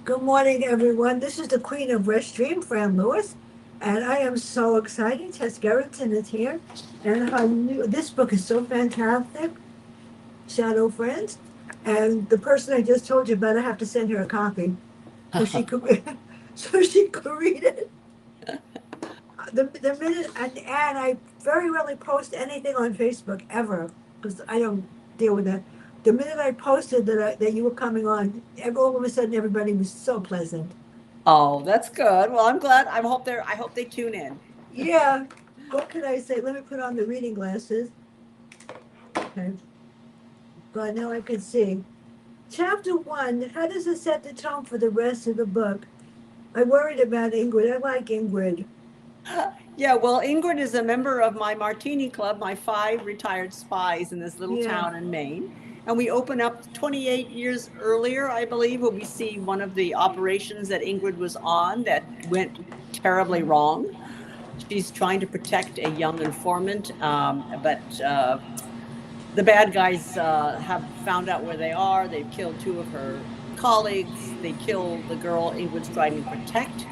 Good morning, everyone. This is the Queen of West Stream, Fran Lewis, and I am so excited. Tess Gerritsen is here, and this book is so fantastic, Shadow Friends. And the person I just told you about, I have to send her a copy so she could so she could read it. The minute and I very rarely post anything on Facebook ever because I don't deal with that. The minute I posted that you were coming on, all of a sudden everybody was so pleasant. Oh, that's good. Well, I'm glad. I hope they tune in. Yeah. What can I say? Let me put on the reading glasses. Okay. God, now I can see. Chapter one. How does it set the tone for the rest of the book? I worried about Ingrid. I like Ingrid. Yeah, well, Ingrid is a member of my Martini Club, my five retired spies in this little Yeah. town in Maine. And we open up 28 years earlier, I believe, when we see one of the operations that Ingrid was on that went terribly wrong. She's trying to protect a young informant, but the bad guys have found out where they are. They've killed two of her colleagues. They kill the girl Ingrid's trying to protect.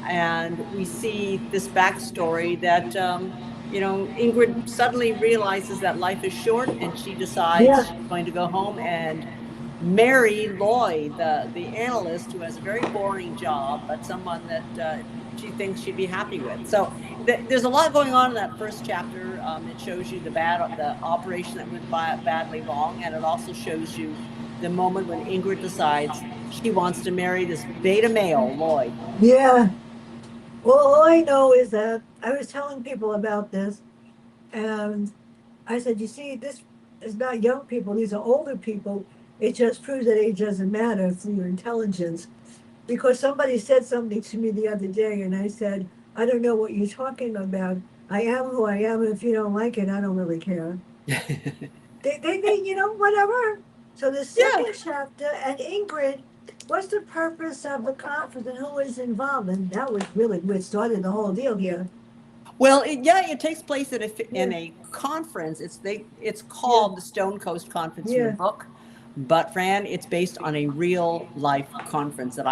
And we see this backstory that, Ingrid suddenly realizes that life is short and she decides Yeah. she's going to go home and marry Lloyd, the analyst who has a very boring job, but someone that she thinks she'd be happy with. So there's a lot going on in that first chapter. It shows you the operation that went badly wrong, and it also shows you the moment when Ingrid decides she wants to marry this beta male, Lloyd. Yeah. Well, all I know is that I was telling people about this, and I said, you see, this is not young people, these are older people. It just proves that age doesn't matter for your intelligence. Because somebody said something to me the other day, and I said, I don't know what you're talking about. I am who I am, and if you don't like it, I don't really care. Whatever. So the Yeah. second chapter, and Ingrid, what's the purpose of the conference and who is involved? And that was really what started the whole deal here. Well, it takes place in Yeah, a conference. It's yeah, called the Stone Coast Conference in the yeah. book, but Fran, it's based on a real life conference that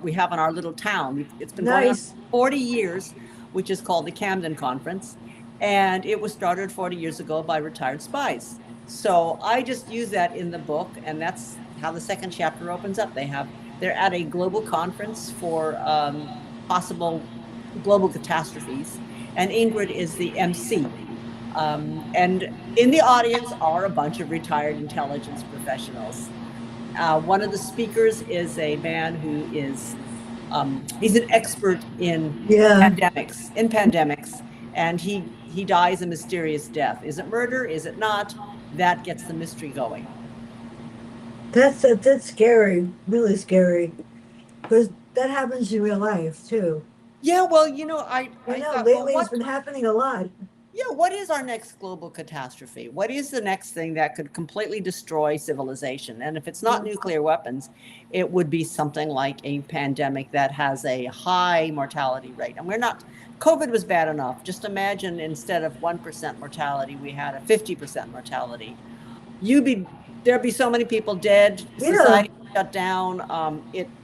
we have in our little town. It's been going on Nice. for 40 years, which is called the Camden Conference, and it was started 40 years ago by retired spies. So I just use that in the book, and that's how the second chapter opens up. They're at a global conference for possible global catastrophes, and Ingrid is the MC. And in the audience are a bunch of retired intelligence professionals. One of the speakers is a man who he's an expert Yeah. in pandemics, and he dies a mysterious death. Is it murder? Is it not? That gets the mystery going. That's scary, really scary, because that happens in real life too. Yeah, well, I I know thought, well, lately it's been happening a lot. yeah, what is our next global catastrophe? What is the next thing that could completely destroy civilization? And if it's not Yeah. nuclear weapons, it would be something like a pandemic that has a high mortality rate. And COVID was bad enough. Just imagine instead of 1% mortality, we had a 50% mortality. You'd be, there'd be so many people dead, Yeah. society shut down.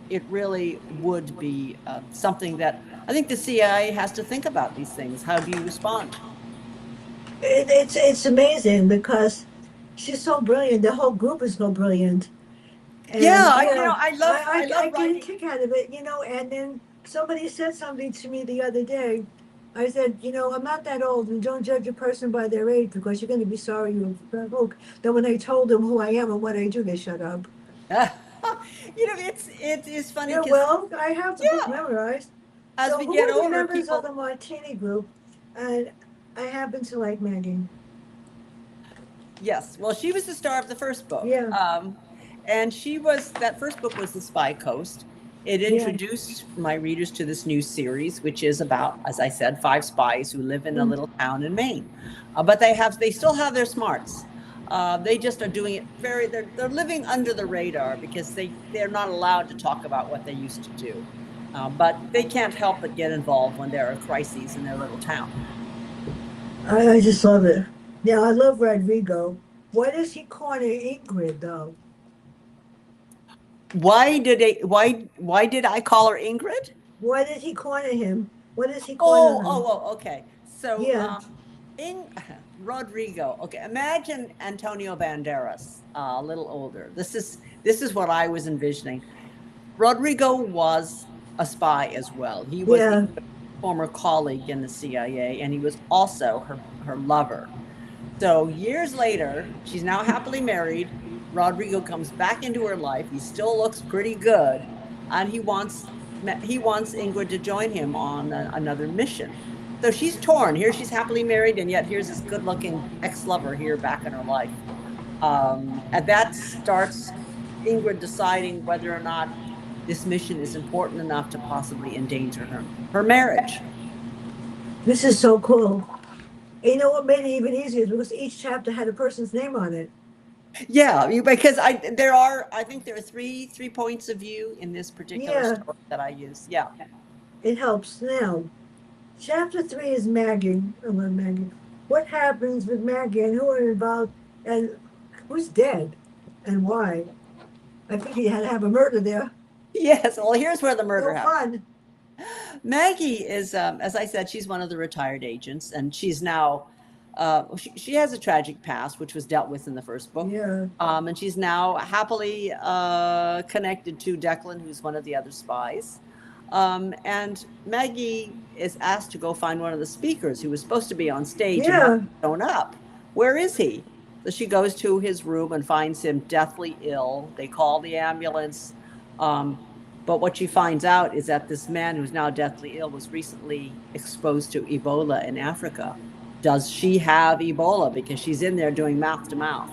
It really would be something that I think the CIA has to think about these things. How do you respond? It's amazing because she's so brilliant. The whole group is so brilliant, Yeah, and yeah, I I love get a writing. kick out of it, And then somebody said something to me the other day. I said, I'm not that old, and don't judge a person by their age because you're going to be sorry you broke. Then when I told them who I am and what I do, they shut up. It is funny Yeah, because well, I have the book yeah, memorized. as So we who get are the older, members of the people. Martini group? And I happen to like Maggie. Yes, well, she was the star of the first book, Yeah, and that first book was the Spy Coast. It yeah. introduced my readers to this new series, which is about, as I said, five spies who live in a Mm. little town in Maine, but they still have their smarts. They just are doing it they're living under the radar because they're not allowed to talk about what they used to do. But they can't help but get involved when there are crises in their little town. I just love it. Yeah, I love Rodrigo. Why does he corner Ingrid though? Why did I call her Ingrid? Why did he corner him? What does he corner him? Okay. So, Yeah, in Rodrigo. Okay, imagine Antonio Banderas, a little older. This is what I was envisioning. Rodrigo was a spy as well. He was yeah. Ingrid's former colleague in the CIA, and he was also her lover. So years later, she's now happily married. Rodrigo comes back into her life. He still looks pretty good, and he wants Ingrid to join him on another mission. So she's torn. Here she's happily married, and yet here's this good-looking ex-lover here back in her life. And that starts Ingrid deciding whether or not this mission is important enough to possibly endanger her marriage. This is so cool. And you know what made it even easier? Because each chapter had a person's name on it. Yeah, because I think there are three points of view in this particular Yeah, story that I use. Yeah. it helps. Now, chapter 3 is Maggie. I love Maggie. What happens with Maggie and who are involved and who's dead and why? I think he had to have a murder there. Yes. Well, here's where the murder No happened. fun. Maggie is, as I said, she's one of the retired agents, and she's now, she has a tragic past, which was dealt with in the first book. Yeah. And she's now happily connected to Declan, who's one of the other spies. And Maggie is asked to go find one of the speakers who was supposed to be on stage and Yeah. hasn't shown up. Where is he? So she goes to his room and finds him deathly ill. They call the ambulance. But what she finds out is that this man who's now deathly ill was recently exposed to Ebola in Africa. Does she have Ebola? Because she's in there doing mouth to mouth.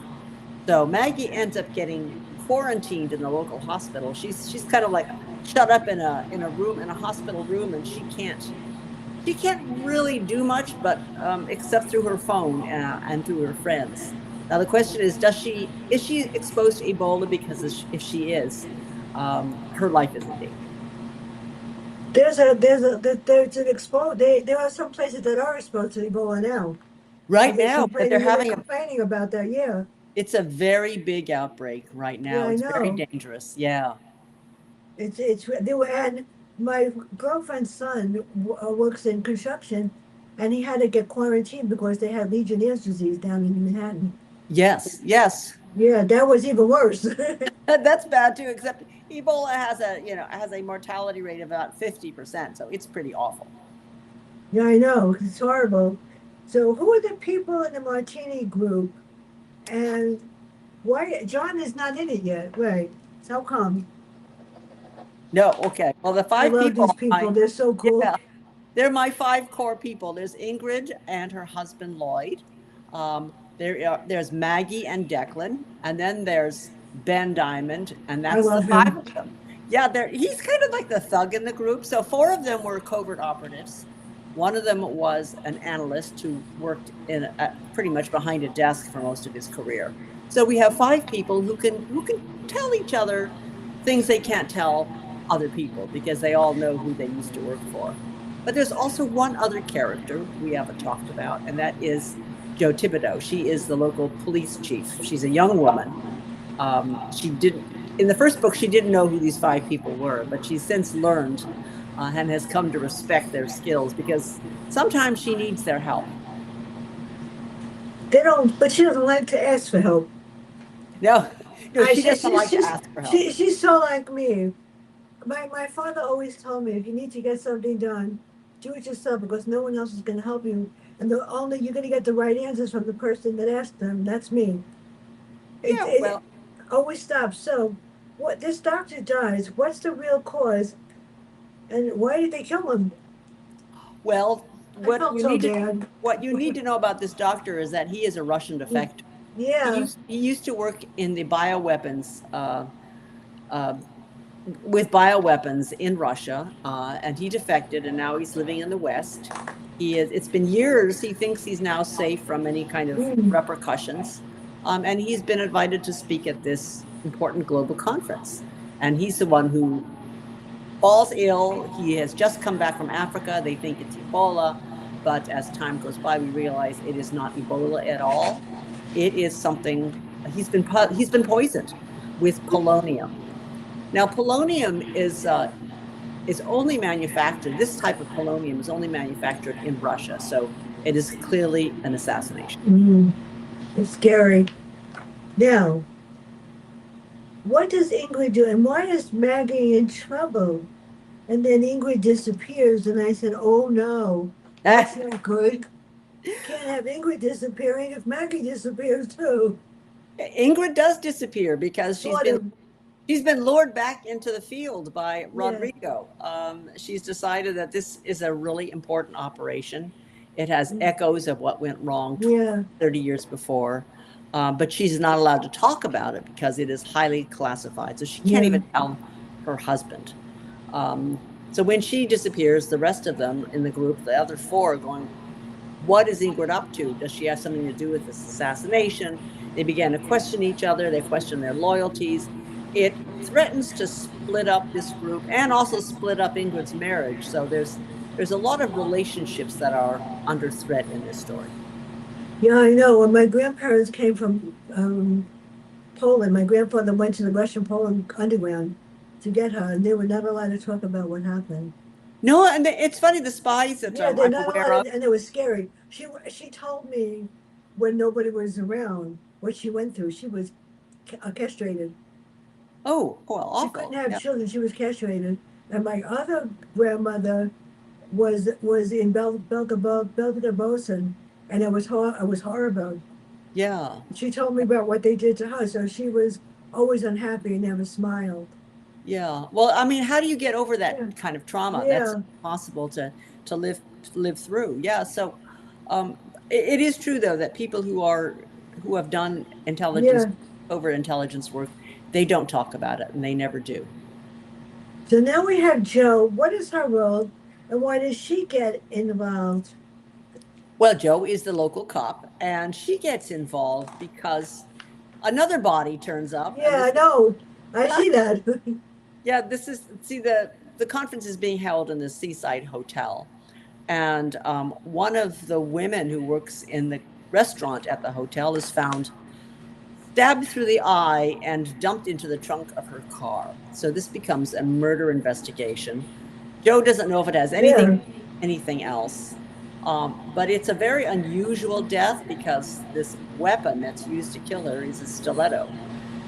So Maggie ends up getting quarantined in the local hospital. She's kind of like shut up in a room, in a hospital room, and she can't really do much, but except through her phone and through her friends. Now the question is she exposed to Ebola? Because if she is, her life is in danger. There's an exposed. There are some places that are exposed to Ebola now. Right now, but they're having complaining about that. Yeah. It's a very big outbreak right now. Yeah, I it's know. very dangerous. Yeah. It's they were, and my girlfriend's son works in construction, and he had to get quarantined because they had Legionnaire's disease down in Manhattan. Yes. Yeah, that was even worse. That's bad too. Except Ebola has a mortality rate of about 50%, so it's pretty awful. Yeah, I know. It's horrible. So, who are the people in the Martini group, and why John is not in it yet? Right? So how come? No, okay. Well, the I five love people. these people. They're so cool. Yeah, they're my 5 core people. There's Ingrid and her husband Lloyd. There's Maggie and Declan, and then there's Ben Diamond, and that's the 5 of them. Yeah, he's kind of like the thug in the group. So 4 of them were covert operatives. One of them was an analyst who worked pretty much behind a desk for most of his career. So we have 5 people who can tell each other things they can't tell other people because they all know who they used to work for. But there's also one other character we haven't talked about, and that is Jo Thibodeau. She is the local police chief. She's a young woman. In the first book, she didn't know who these 5 people were, but she's since learned and has come to respect their skills because sometimes she needs their help. They don't, but she doesn't like to ask for help. No, she doesn't like to ask for help. She's so like me. My father always told me, if you need to get something done, do it yourself because no one else is going to help you. And you're going to get the right answers from the person that asked them. That's me. It always stops. So, what this doctor dies? What's the real cause? And why did they kill him? Well, what you need to know about this doctor is that he is a Russian defector. Yeah. He used to work in the bioweapons, with bioweapons in Russia, and he defected, and now he's living in the West. It's been years. He thinks he's now safe from any kind of repercussions, and he's been invited to speak at this important global conference. And he's the one who falls ill. He has just come back from Africa. They think it's Ebola, but as time goes by, we realize it is not Ebola at all. It is something. He's been poisoned with polonium. Now, polonium is only manufactured. This type of polonium is only manufactured in Russia, so it is clearly an assassination. Mm, it's scary. Now, what does Ingrid do? And why is Maggie in trouble? And then Ingrid disappears, and I said, "Oh no, that's not good. Can't have Ingrid disappearing if Maggie disappears too." Ingrid does disappear because Sort of. she's been lured back into the field by Yeah. Rodrigo. She's decided that this is a really important operation. It has echoes of what went wrong Yeah. 30 years before, but she's not allowed to talk about it because it is highly classified. So she can't Yeah. even tell her husband. So when she disappears, the rest of them in the group, the other four, are going, what is Ingrid up to? Does she have something to do with this assassination? They began to question each other. They question their loyalties. It threatens to split up this group and also split up Ingrid's marriage. So there's a lot of relationships that are under threat in this story. Yeah, I know. When my grandparents came from Poland, my grandfather went to the Russian Poland underground to get her, and they were not allowed to talk about what happened. No, and it's funny, the spies that Yeah, I'm they're not aware allowed, of. and it was scary. She told me when nobody was around what she went through. She was castrated. Oh, well, She couldn't awful. have Yeah. children. She was castrated. And my other grandmother was in Belgabos, and it was horrible. Yeah. She told me about what they did to her, so she was always unhappy and never smiled. Yeah. Well, I mean, how do you get over Yeah, that kind of trauma? That's yeah, impossible to live through. Yeah. So, it is true though that people who have done intelligence, yeah. over intelligence work, they don't talk about it, and they never do. So now we have Joe. What is her role, and why does she get involved? Well, Joe is the local cop, and she gets involved because another body turns up, and Yeah, I know. I see that. yeah, this is, see, the conference is being held in the Seaside Hotel, and one of the women who works in the restaurant at the hotel is found stabbed through the eye and dumped into the trunk of her car. So this becomes a murder investigation. Joe doesn't know if it has Yeah. anything else, but it's a very unusual death because this weapon that's used to kill her is a stiletto,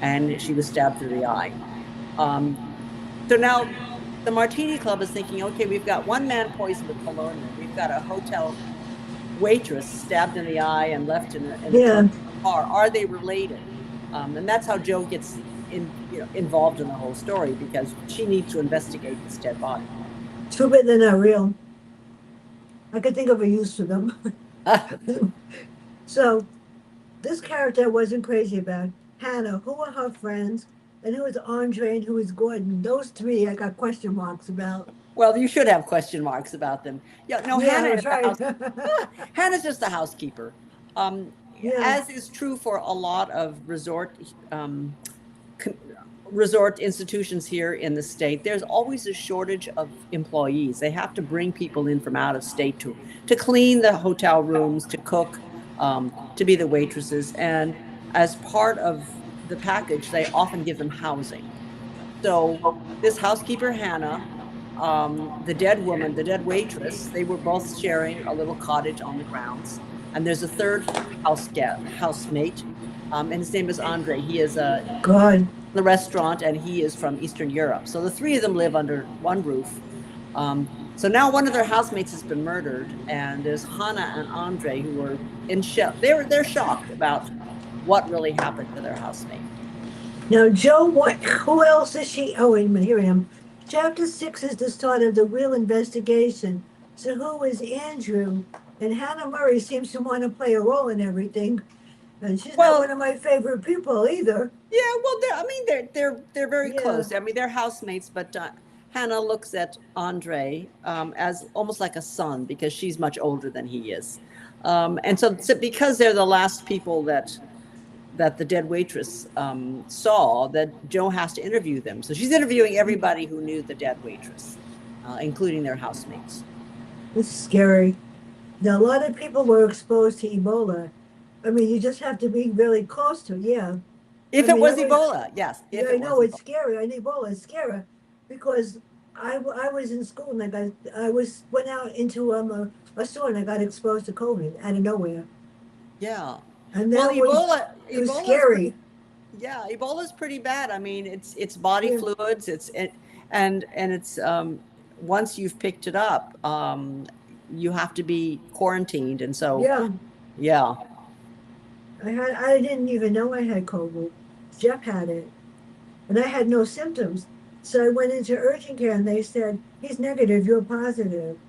and she was stabbed through the eye. So now the Martini Club is thinking, okay, we've got one man poisoned with polonium. We've got a hotel waitress stabbed in the eye and left in a Yeah. car. Are they related? And that's how Joe gets involved in the whole story, because she needs to investigate this dead body. Too bad they're not real. I could think of a use for them. So this character I wasn't crazy about. Hannah, who are her friends? And who is Andre and who is Gordon? Those three I got question marks about. Well, you should have question marks about them. Yeah, no, Yeah, Hannah is that's right. Hannah's just the housekeeper. Yeah. As is true for a lot of resort institutions here in the state, there's always a shortage of employees. They have to bring people in from out of state to clean the hotel rooms, to cook, to be the waitresses. And as part of the package, they often give them housing. So this housekeeper, Hannah, the dead woman, the dead waitress, they were both sharing a little cottage on the grounds. And there's a third housemate, and his name is Andre. He is God. the restaurant, and he is from Eastern Europe. So the three of them live under one roof. So now one of their housemates has been murdered, and there's Hannah and Andre who were in shock. They're shocked about what really happened to their housemate. Now, Joe, who else is she? Oh, wait a minute, here I am. Chapter 6 is the start of the real investigation. So who is Andrew? And Hannah Murray seems to want to play a role in everything. And she's not one of my favorite people either. Yeah, well, they're very Yeah. close. I mean, they're housemates, but Hannah looks at Andre as almost like a son, because she's much older than he is, and so because they're the last people that the dead waitress saw, that Joe has to interview them. So she's interviewing everybody who knew the dead waitress, including their housemates. This is scary. Now, a lot of people were exposed to Ebola. I mean, you just have to be really close to it, yeah. If it was Ebola, yes. If yeah, I it was know it's Ebola. scary. I need Ebola. It's scary because I was in school and went out into a store and I got exposed to COVID out of nowhere, Yeah. and Well, it was Ebola's pretty, scary. yeah, Ebola's pretty bad. I mean, it's body Yeah, fluids. And it's once you've picked it up, you have to be quarantined, and so yeah. yeah. I didn't even know I had COVID. Jeff had it, and I had no symptoms. So I went into urgent care and they said, he's negative, you're positive.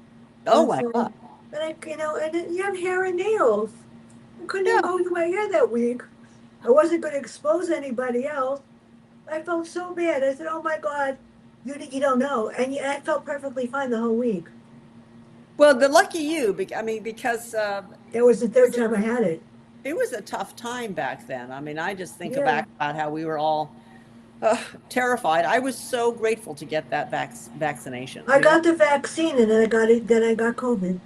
Oh And my so, God. and and then you have hair and nails. I couldn't even Yeah. go to my hair that week. I wasn't going to expose anybody else. I felt so bad. I said, oh my God, you don't know. I felt perfectly fine the whole week. Well, the lucky you, I mean, because It was the it was third time I had it. it was a tough time back then. I mean, I just think Yeah. back about how we were all terrified. I was so grateful to get that vaccination. I got the vaccine and then I got COVID.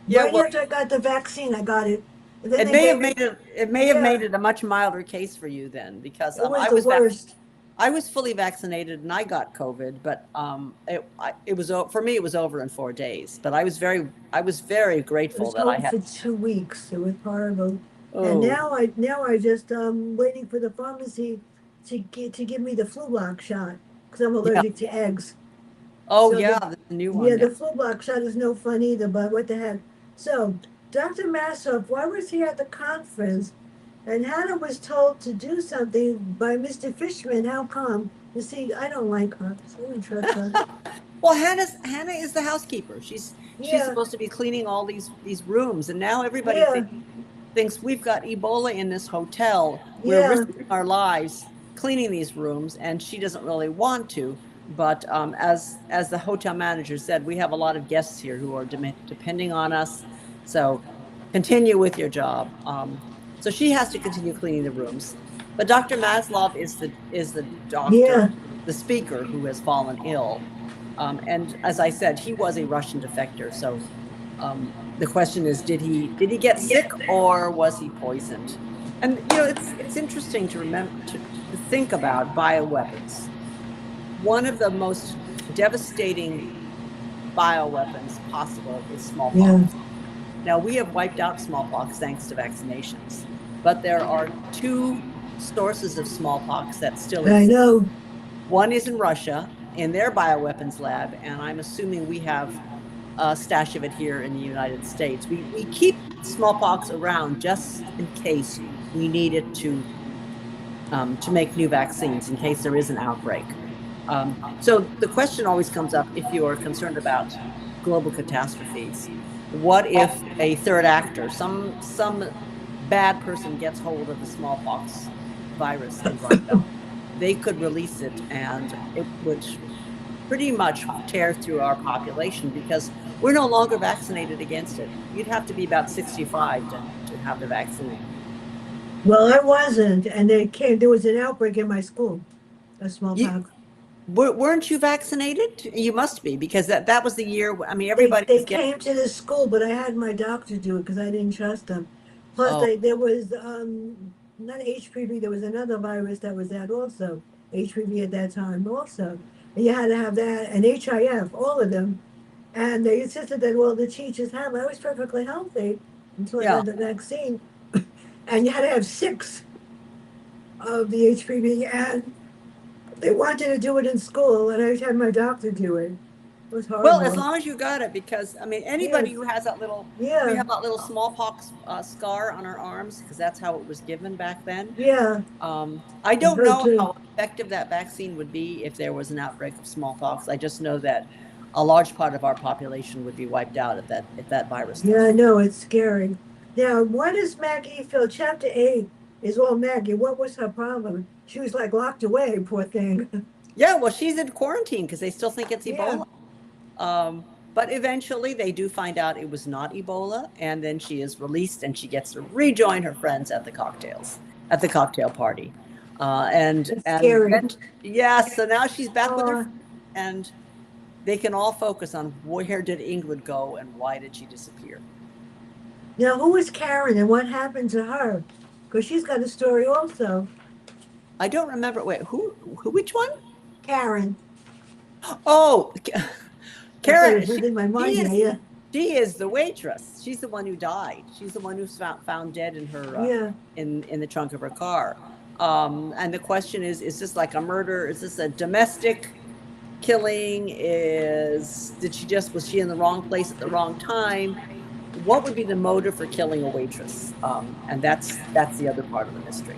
Yeah, Right well, after I got the vaccine, I got it. And then it they may have gave me, made it may have yeah, made it a much milder case for you then, because it was the worst. I was fully vaccinated and I got COVID, but it was for me it was over in 4 days. But I was very It grateful was that I COVID had. for 2 weeks. It was horrible. And Oh now I just waiting for the pharmacy to give me the flu lock shot because I'm yeah, allergic to eggs. oh So yeah, the new yeah, one now. the flu lock shot is no fun either, but what the heck. So Dr. Massoff, why was he at the conference? And Hannah was told to do something by Mr. Fishman. How come? You see, I don't like her. So I don't trust her. Well, Hannah is the housekeeper. She's Yeah, supposed to be cleaning all these rooms, and now everybody yeah, thinks we've got Ebola in this hotel. We're yeah. risking our lives cleaning these rooms, and she doesn't really want to. But as the hotel manager said, we have a lot of guests here who are depending on us. So continue with your job. So she has to continue cleaning the rooms. But Dr. Maslov is the doctor, Yeah. the speaker who has fallen ill. And as I said, he was a Russian defector. So the question is, did he get sick or was he poisoned? And it's interesting to remember to think about bioweapons. One of the most devastating bioweapons possible is smallpox. Yeah, Now we have wiped out smallpox thanks to vaccinations, but there are two sources of smallpox that still I exist. know. One is in Russia in their bioweapons lab, and I'm assuming we have a stash of it here in the United States. We keep smallpox around just in case we need it to make new vaccines in case there is an outbreak. So the question always comes up if you are concerned about global catastrophes. What if a third actor, some bad person gets hold of the smallpox virus in Russia? They could release it and it would pretty much tear through our population because we're no longer vaccinated against it. You'd have to be about 65 to have the vaccine. Well, I wasn't, and there was an outbreak in my school, of You, smallpox. weren't you vaccinated? You must be, because that was the year. I mean, everybody They was getting. came to the school, but I had my doctor do it because I didn't trust them. Plus, Oh, there was not HPV. There was another virus that was that also HPV at that time also, and you had to have that and HIF, all of them. And they insisted that well, the teachers have. I was perfectly healthy until I yeah. got the vaccine, and you had to have six of the HPV, and they wanted to do it in school, and I had my doctor do it. It was Well, as horrible. long as you got it, because I mean, anybody Yes, who has that little, we yeah, have that little smallpox scar on our arms because that's how it was given back then. yeah, I I don't heard know too. how effective that vaccine would be if there was an outbreak of smallpox. I just know that a large part of our population would be wiped out if that virus Yeah, does. I know, it's scary. Now, what does Maggie feel? Chapter 8 is all Maggie. What was her problem? She was like locked away, poor thing. Yeah, well, she's in quarantine because they still think it's Yeah, Ebola. Um, but eventually they do find out it was not Ebola, and then she is released and she gets to rejoin her friends at the cocktail party. it's And scary. then, yes, so now she's back with her Uh, friends, and they can all focus on where did Ingrid go and why did she disappear. now, who is Karen and what happened to her? Because she's got a story also. I don't remember. Wait, which one? Karen. Oh, That's what Karen. was in my mind. She Yeah, is. yeah, She is the waitress. She's the one who died. She's the one who's found dead in her yeah. in the trunk of her car. And the question is this like a murder? Is this a domestic killing? Was she in the wrong place at the wrong time? What would be the motive for killing a waitress? And that's the other part of the mystery.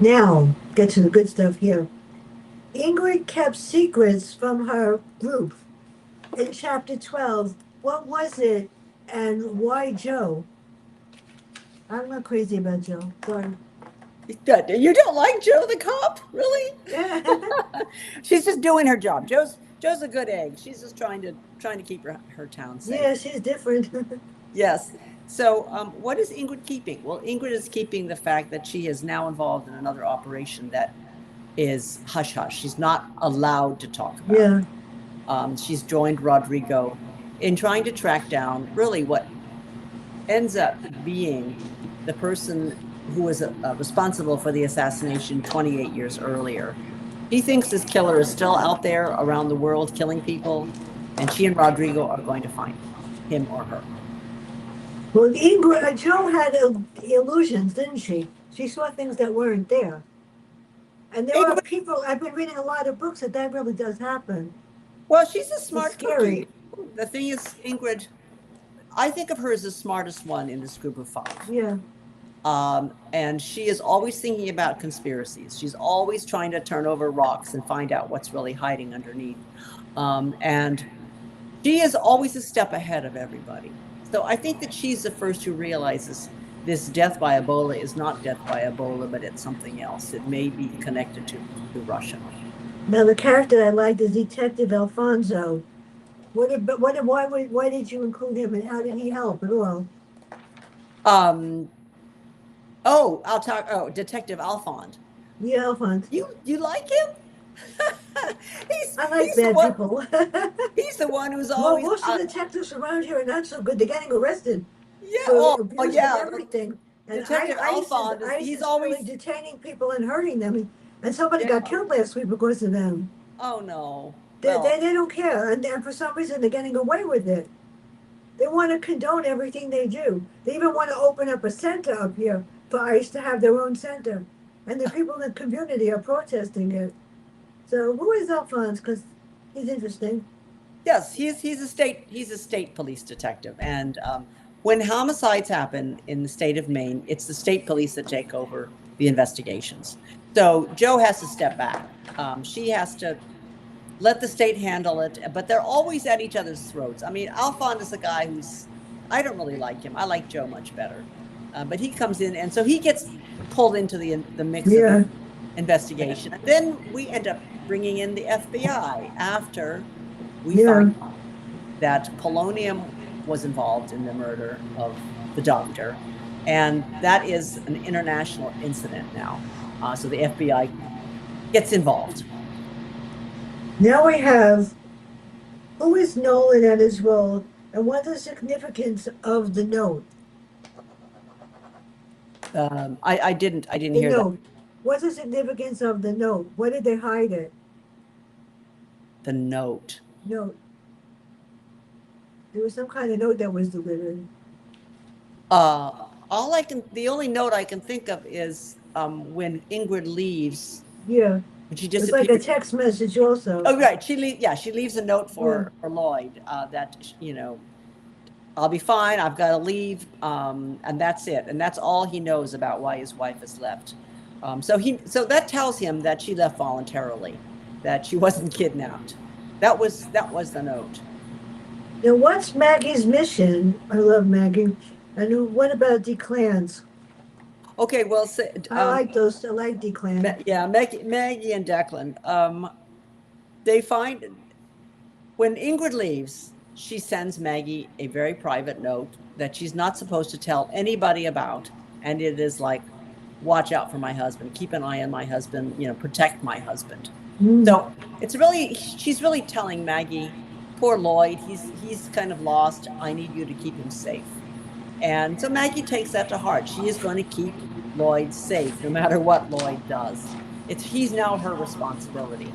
Now, get to the good stuff here. Ingrid kept secrets from her group. In chapter 12, what was it and why Joe? I'm not crazy about Joe. Sorry. You don't like Joe the cop, really? Yeah. She's just doing her job. Joe's a good egg. She's just trying to keep her town safe. Yeah, she's different. Yes. So, what is Ingrid keeping? Well, Ingrid is keeping the fact that she is now involved in another operation that is hush hush. She's not allowed to talk about. Yeah. She's joined Rodrigo in trying to track down really what ends up being the person who was responsible for the assassination 28 years earlier. He thinks this killer is still out there around the world killing people, and she and Rodrigo are going to find him or her. Well, Ingrid, Joe had illusions, didn't she? She saw things that weren't there. And there are people, I've been reading a lot of books that really does happen. Well, she's a smart scary. Cookie. The thing is, Ingrid, I think of her as the smartest one in this group of 5. Yeah. And she is always thinking about conspiracies. She's always trying to turn over rocks and find out what's really hiding underneath. And she is always a step ahead of everybody. So I think that she's the first who realizes this death by Ebola is not death by Ebola, but it's something else. It may be connected to Russia. Now, the character I liked is Detective Alfonso. Why did you include him, and how did he help at all? Detective Alfond. Yeah, Alphonse. You like him? I like bad people. He's the one who's always. Well, most of the detectives around here are not so good. They're getting arrested. Yeah. Yeah. Everything. And Detective Alfond he's always really detaining people and hurting them. And somebody got killed last week because of them. Oh no. They don't care, and for some reason they're getting away with it. They want to condone everything they do. They even want to open up a center up here for ICE to have their own center, and the people in the community are protesting it. So who is Alphonse? Because he's interesting. Yes, he's a state police detective, and when homicides happen in the state of Maine, it's the state police that take over the investigations. So Joe has to step back. She has to let the state handle it, but they're always at each other's throats. I mean, Alphonse is a guy I don't really like him. I like Joe much better. But he comes in, and so he gets pulled into the mix of the investigation. And then we end up bringing in the FBI after we find that polonium was involved in the murder of the doctor. And that is an international incident now. So the FBI gets involved. Now we have, who is Nolan and his role, and what's the significance of the note? I didn't hear that. What's the significance of the note? Why did they hide it? The note. Note. There was some kind of note that was delivered. The only note I can think of is when Ingrid leaves. Yeah. She it's like a text message also. Oh, right. She leaves a note for Lloyd that, I'll be fine. I've got to leave. And that's it. And that's all he knows about why his wife has left. So that tells him that she left voluntarily, that she wasn't kidnapped. That was the note. Now, what's Maggie's mission? I love Maggie. And what about Declan's? Okay, well, I like those. I like Declan. Maggie and Declan. They find when Ingrid leaves, she sends Maggie a very private note that she's not supposed to tell anybody about, and it is like, "Watch out for my husband. Keep an eye on my husband. Protect my husband." So she's really telling Maggie, "Poor Lloyd. He's kind of lost. I need you to keep him safe." And so Maggie takes that to heart. She is going to keep Lloyd safe no matter what Lloyd does. he's now her responsibility.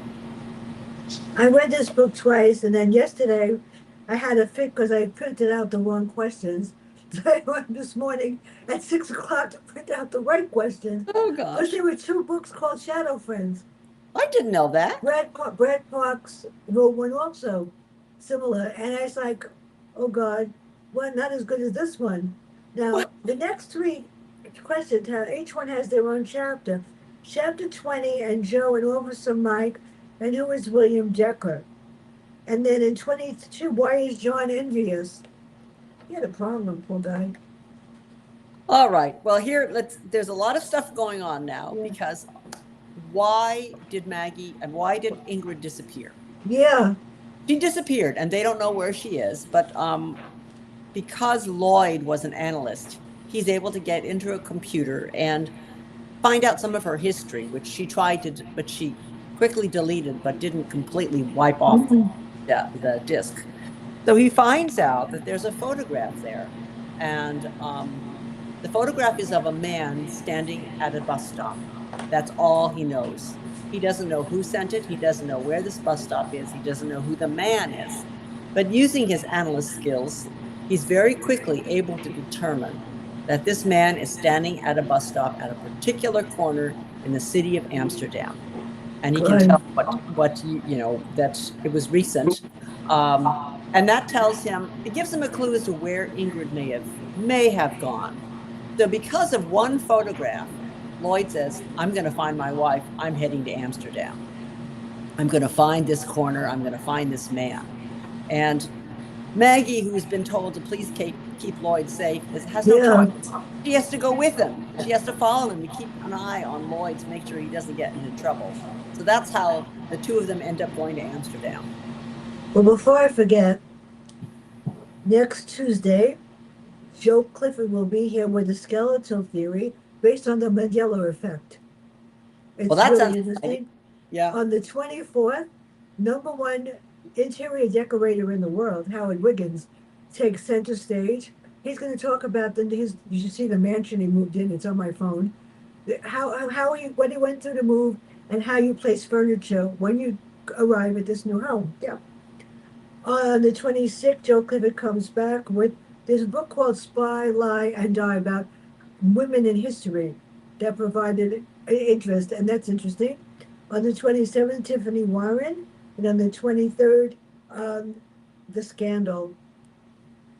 I read this book twice, and then yesterday I had a fit because I printed out the wrong questions. So I went this morning at 6 o'clock to print out the right questions Oh because gosh, there were two books called Shadow Friends. I didn't know that. Brad Parks wrote one also similar, and I was like, oh God, well, not as good as this one. Now, the next three questions, each one has their own chapter. Chapter 20, and Joe and Officer Mike, and who is William Decker? And then in 22, why is John envious? He had a problem, poor guy. All right. Well, there's a lot of stuff going on now Yeah. because why did Maggie and why did Ingrid disappear? Yeah. She disappeared and they don't know where she is, but because Lloyd was an analyst, he's able to get into a computer and find out some of her history, which she tried to, but she quickly deleted, but didn't completely wipe off the disk. So he finds out that there's a photograph there, and the photograph is of a man standing at a bus stop. That's all he knows. He doesn't know who sent it. He doesn't know where this bus stop is. He doesn't know who the man is. But using his analyst skills, he's very quickly able to determine that this man is standing at a bus stop at a particular corner in the city of Amsterdam. And he can tell that it was recent. And that tells him, it gives him a clue as to where Ingrid may have gone. So because of one photograph, Lloyd says, I'm going to find my wife. I'm heading to Amsterdam. I'm going to find this corner. I'm going to find this man. And Maggie, who's been told to please keep Lloyd safe, has no choice. She has to go with him. She has to follow him to keep an eye on Lloyd to make sure he doesn't get into trouble. So that's how the two of them end up going to Amsterdam. Well, before I forget, next Tuesday, Joe Clifford will be here with a skeletal theory based on the Mandela effect. It's really interesting. Yeah. On the 24th, #1 interior decorator in the world, Howard Wiggins, takes center stage. He's going to talk about you should see the mansion he moved in. It's on my phone. What he went through to move, and how you place furniture when you arrive at this new home. Yeah. On the 26th, Joe Clifford comes back with this book called Spy, Lie, and Die about women in history that provided interest, and that's interesting. On the 27th, Tiffany Warren, and on the 23rd, The Scandal.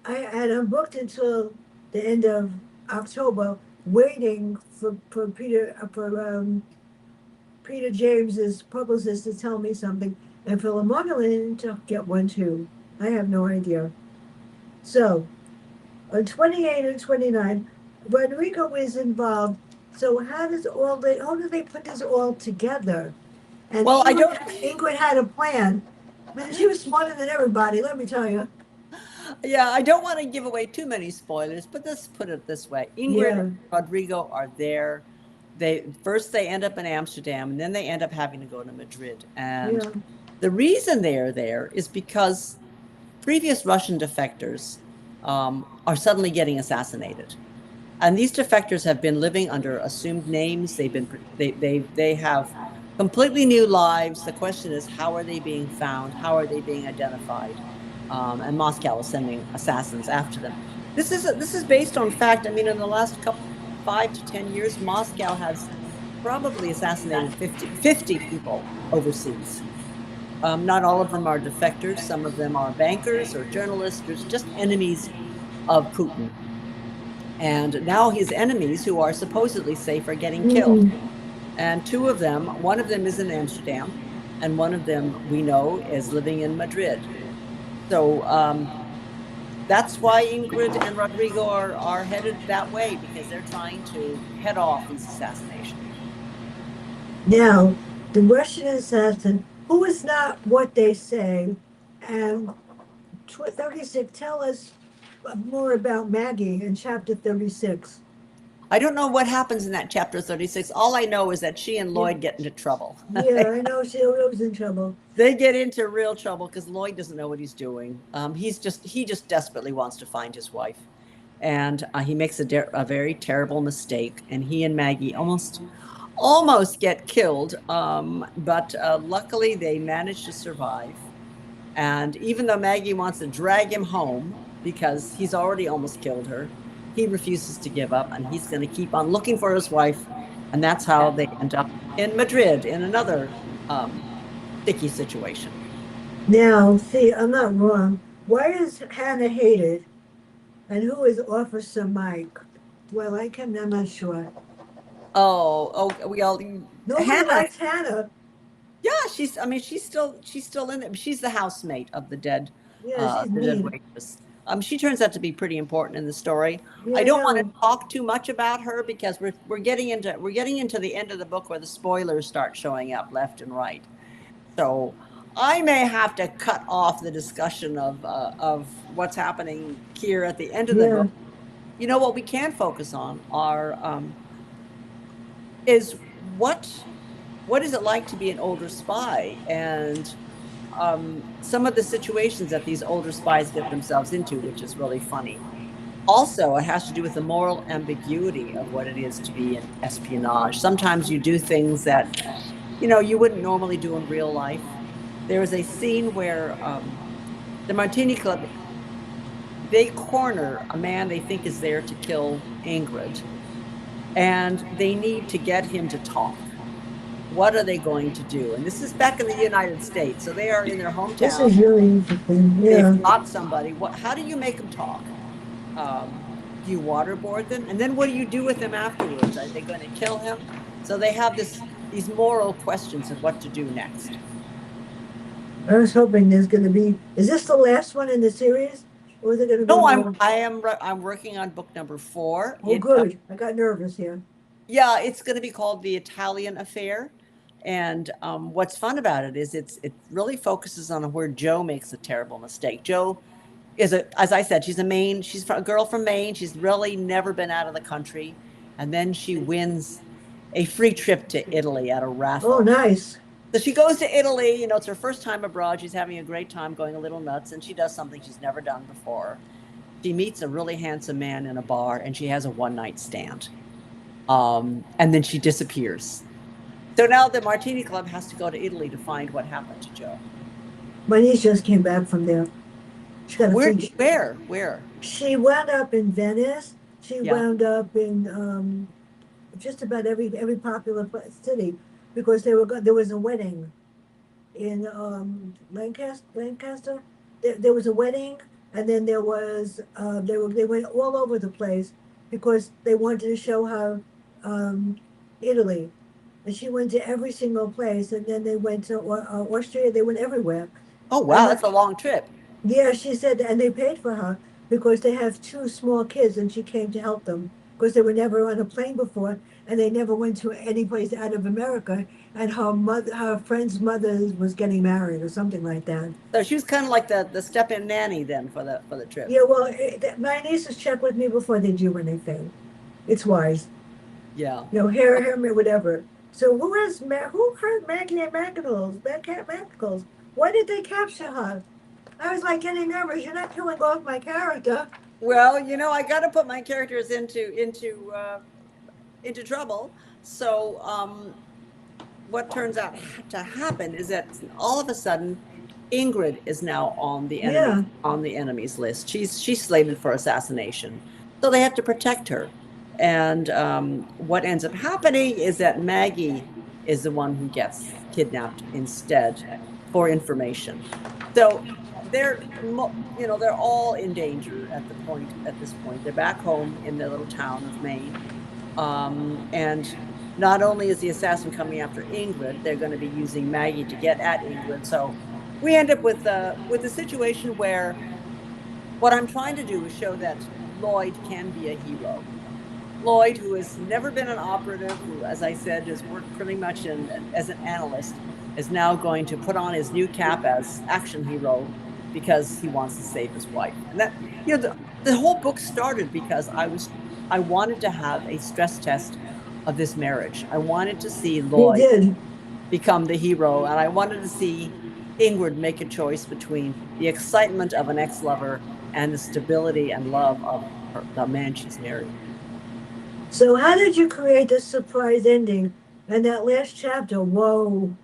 I'm booked until the end of October, waiting for Peter James's publicist to tell me something, and for Lamogulin to get one too. I have no idea. So, on 28 and 29, Rodrigo is involved. So how do they put this all together? And well, Ingrid had a plan, but she was smarter than everybody. Let me tell you. Yeah, I don't want to give away too many spoilers, but let's put it this way: Ingrid and Rodrigo are there. They end up in Amsterdam, and then they end up having to go to Madrid. And the reason they are there is because previous Russian defectors are suddenly getting assassinated, and these defectors have been living under assumed names. They have completely new lives. The question is, how are they being found? How are they being identified? And Moscow is sending assassins after them. This is based on fact. I mean, in the last 5 to 10 years, Moscow has probably assassinated 50 people overseas. Not all of them are defectors. Some of them are bankers or journalists, or just enemies of Putin. And now his enemies, who are supposedly safe, are getting killed. And one of them is in Amsterdam, and one of them we know is living in Madrid. So that's why Ingrid and Rodrigo are headed that way, because they're trying to head off these assassinations. Now, the Russian assassin, who is not what they say, and 36, tell us more about Maggie in chapter 36. I don't know what happens in that chapter 36. All I know is that she and Lloyd get into trouble. Yeah, I know she was in trouble. They get into real trouble because Lloyd doesn't know what he's doing. He just desperately wants to find his wife, and he makes a very terrible mistake. And he and Maggie almost almost get killed, but luckily they manage to survive. And even though Maggie wants to drag him home because he's already almost killed her, he refuses to give up, and he's going to keep on looking for his wife. And that's how they end up in Madrid in another sticky situation. Now, see, I'm not wrong. Why is Hannah hated? And who is Officer Mike? Do I like him? I'm not sure. We all Nobody Hannah. likes Hannah. Yeah, I mean, she's still in it. She's the housemate of Yeah, she's the dead mean. waitress. She turns out to be pretty important in the story. Yeah, I I don't want know. to talk too much about her because we're getting into the end of the book where the spoilers start showing up left and right. So I may have to cut off the discussion of what's happening here at the end of the Yeah, book. You know what we can focus on are is what is it like to be an older spy, and some of the situations that these older spies get themselves into, which is really funny. Also, it has to do with the moral ambiguity of what it is to be in espionage. Sometimes you do things that you wouldn't normally do in real life. There is a scene where the Martini Club, they corner a man they think is there to kill Ingrid, and they need to get him to talk. What are they going to do? And this is back in the United States, so they are in their this hometown. is really interesting. Yeah. They've got somebody. How do you make them talk? Do you waterboard them? And then what do you do with them afterwards? Are they going to kill him? So they have these moral questions of what to do next. I was hoping there's going to be. Is this the last one in the series, or is it going to be No, more? I'm working on book number 4. Oh, good. I got nervous here. Yeah, it's going to be called The Italian Affair. And what's fun about it is it really focuses on where Jo makes a terrible mistake. Jo is as I said, she's a girl from Maine. She's really never been out of the country. And then she wins a free trip to Italy at a raffle. Oh, nice. So she goes to Italy, it's her first time abroad. She's having a great time, going a little nuts, and she does something she's never done before. She meets a really handsome man in a bar, and she has a one-night stand. And then she disappears. So now the Martini Club has to go to Italy to find what happened to Jo. My niece just came back from there. She got Where? She wound up in Venice. She Yeah. wound up in just about every popular city, because there was a wedding in Lancaster. There was a wedding, and then there was they went all over the place because they wanted to show her Italy. And she went to every single place, and then they went to Austria. They went everywhere. Oh, wow, that's a long trip. Yeah, she said, and they paid for her because they have 2 small kids, and she came to help them because they were never on a plane before, and they never went to any place out of America. And her friend's mother was getting married or something like that. So she was kind of like the step-in nanny then for the trip. Yeah, well, my nieces check with me before they do anything. It's wise. Yeah. Hair, whatever. So who hurt Maggie and Mackles? Why did they capture her? I was like getting nervous. You're not killing off my character. Well, I got to put my characters into trouble. So what turns out to happen is that all of a sudden, Ingrid is now on the enemy's list. She's slated for assassination, so they have to protect her. And what ends up happening is that Maggie is the one who gets kidnapped instead for information. So they're all in danger at this point. They're back home in their little town of Maine, and not only is the assassin coming after Ingrid, they're going to be using Maggie to get at Ingrid. So we end up with a situation where what I'm trying to do is show that Lloyd can be a hero. Lloyd, who has never been an operative, who, as I said, has worked pretty much as an analyst, is now going to put on his new cap as action hero because he wants to save his wife. And that, the whole book started because I wanted to have a stress test of this marriage. I wanted to see Lloyd become the hero, and I wanted to see Ingrid make a choice between the excitement of an ex-lover and the stability and love of the man she's married. So how did you create this surprise ending And that last chapter, whoa.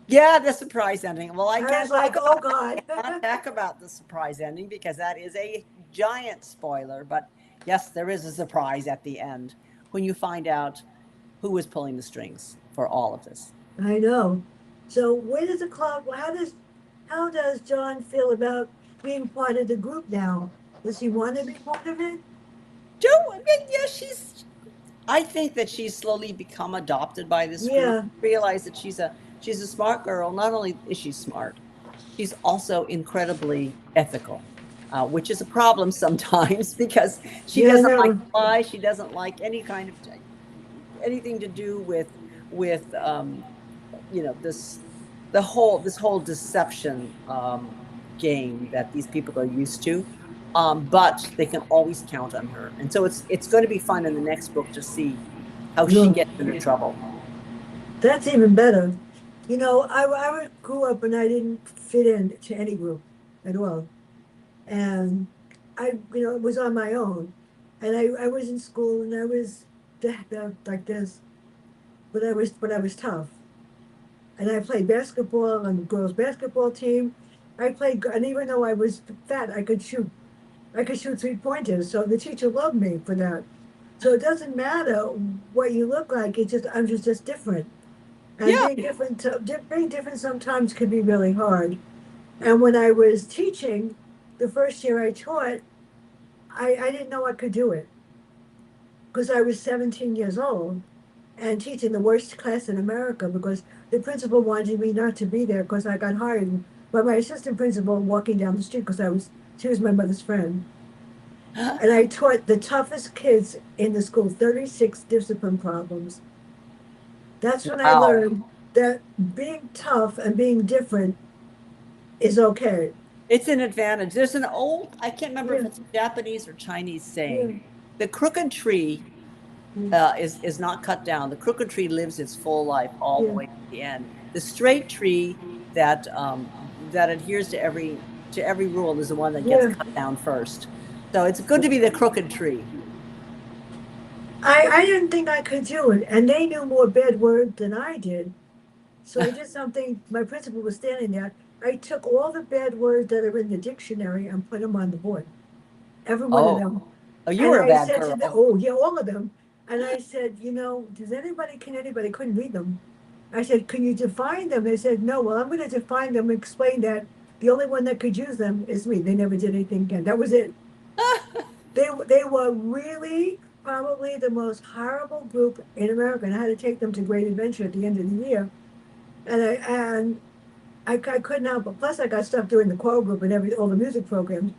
Yeah, the surprise ending. Well, I I was can't like, talk oh about God. not talk about the surprise ending because that is a giant spoiler. But yes, there is a surprise at the end when you find out who was pulling the strings for all of this. I know. So where does the club, how does John feel about being part of the group now? Does he want to be part of it? Joe, I mean, yeah, I think that she's slowly become adopted by this group. Yeah, Realize that she's a smart girl. Not only is she smart, she's also incredibly ethical, which is a problem sometimes because she yeah, doesn't like no. to lie. She doesn't like any kind of anything to do with this this whole deception game that these people are used to. But they can always count on her, and so it's going to be fun in the next book to see how she No. gets into trouble. That's even better. I grew up and I didn't fit in to any group at all. And I was on my own. And I was in school and I was like this, but I was tough. And I played basketball on the girls' basketball team. And even though I was fat, I could shoot. I could shoot 3 pointers. So the teacher loved me for that. So it doesn't matter what you look like. I'm just different. And Yeah. being different sometimes can be really hard. And when I was teaching, the first year I taught, I didn't know I could do it because I was 17 years old and teaching the worst class in America because the principal wanted me not to be there because I got hired by my assistant principal walking down the street because she was my mother's friend. And I taught the toughest kids in the school, 36 discipline problems. That's when I Wow. learned that being tough and being different is okay. It's an advantage. There's an old, I can't remember if Yeah, it's Japanese or Chinese yeah, saying, the crooked tree mm, is not cut down. The crooked tree lives its full life all the yeah, way to the end. The straight tree that that adheres to every rule is the one that gets yeah. cut down first. So it's good to be the crooked tree. I didn't think I could do it, and they knew more bad words than I did. So I did something. My principal was standing there. I took all the bad words that are in the dictionary and put them on the board, every one of Oh, them. oh, you And were a I bad said to them, girl. "Oh yeah, all of them." And I said, can anybody couldn't read them? I said, "Can you define them?" They said, "No." Well, I'm going to define them and explain that the only one that could use them is me. They never did anything again. That was it. They were really probably the most horrible group in America, and I had to take them to Great Adventure at the end of the year. And I couldn't help but plus I got stuff doing the choral group and all the music programs.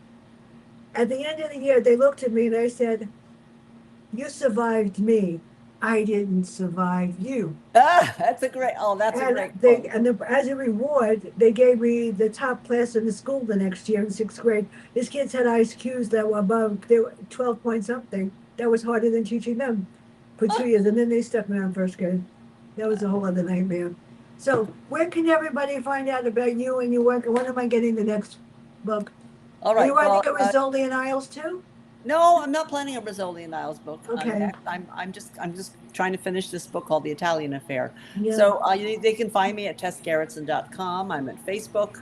At the end of the year, they looked at me and they said, "You survived me. I didn't survive you." That's a And great quote. as a reward, they gave me the top class in the school the next year in sixth grade. These kids had IQs that were above, they were 12 point something. That was harder than teaching them for 2 years. And then they stuck me on first grade. That was a whole other nightmare. So, where can everybody find out about you and your work? And when am I getting the next book? All Are you right. writing Well, a Rizzoli and Isles too? no, I'm not planning a Rizzoli and Niles book. In Okay. fact, I'm just trying to finish this book called The Italian Affair. Yeah. So they can find me at tessgerritsen.com. I'm at Facebook,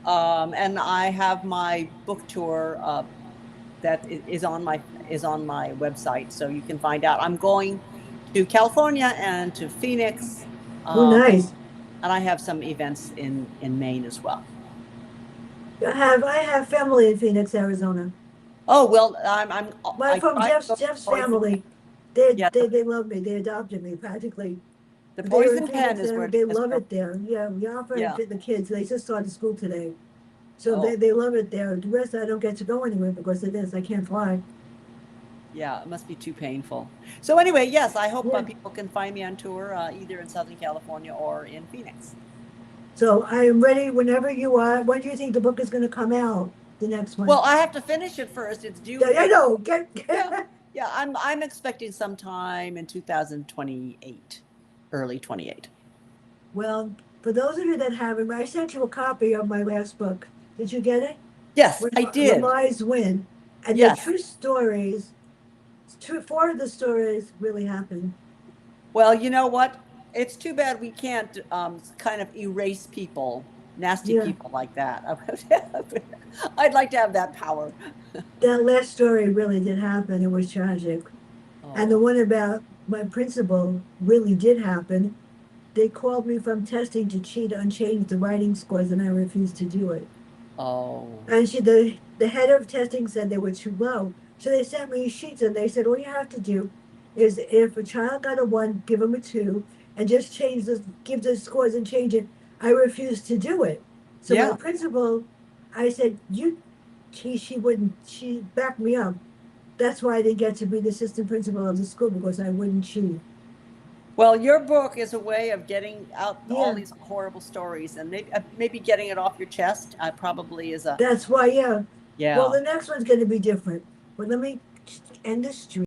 and I have my book tour that is on my website, so you can find out. I'm going to California and to Phoenix, Oh, um, nice. and I have some events in Maine as well. I have family in Phoenix, Arizona. Oh well, But I from try to go to Jeff's Poison Pen. family, they Yeah, they they love me. They adopted me practically. the They were in Poison Pen Phoenix is where and they Tess love grew. it there. Yeah, we offer and Yeah. fit the kids. They just started school today, so they Oh, they love it there. The rest I don't get to go anywhere because of this. I can't fly. yeah, it must be too painful. So anyway, yes, I hope Yeah. people can find me on tour either in Southern California or in Phoenix. So I am ready whenever you are. When do you think the book is going to come out? The next Well, one? I have to finish it first. It's Yeah, due. I know. Yeah, yeah. I'm expecting sometime in 2028, early 28. Well, for those of you that haven't, I sent you a copy of my last book. Did you get it? Yes, When I did. Lies Win, and they're Yes. true stories. Four of the stories really happened. Well, you know what? It's too bad we can't kind of erase people, nasty Yeah. people like that. I'd like to have that power. That last story really did happen. It was tragic. And the Oh, one about my principal really did happen. They called me from testing to cheat and change the writing scores, and I refused to do it. oh, And the head of testing said they were too low. So they sent me sheets and they said, all you have to do is if a child got a one, give them a two, and just give the scores and change it. I refused to do it. So my yeah. principal, I said, she wouldn't, she backed me up. That's why I didn't get to be the assistant principal of the school because I wouldn't cheat. Well, your book is a way of getting out all Yeah, these horrible stories, and maybe getting it off your chest. Probably is a that's why, yeah. Well, yeah. the next one's going to be different. But let me end the stream.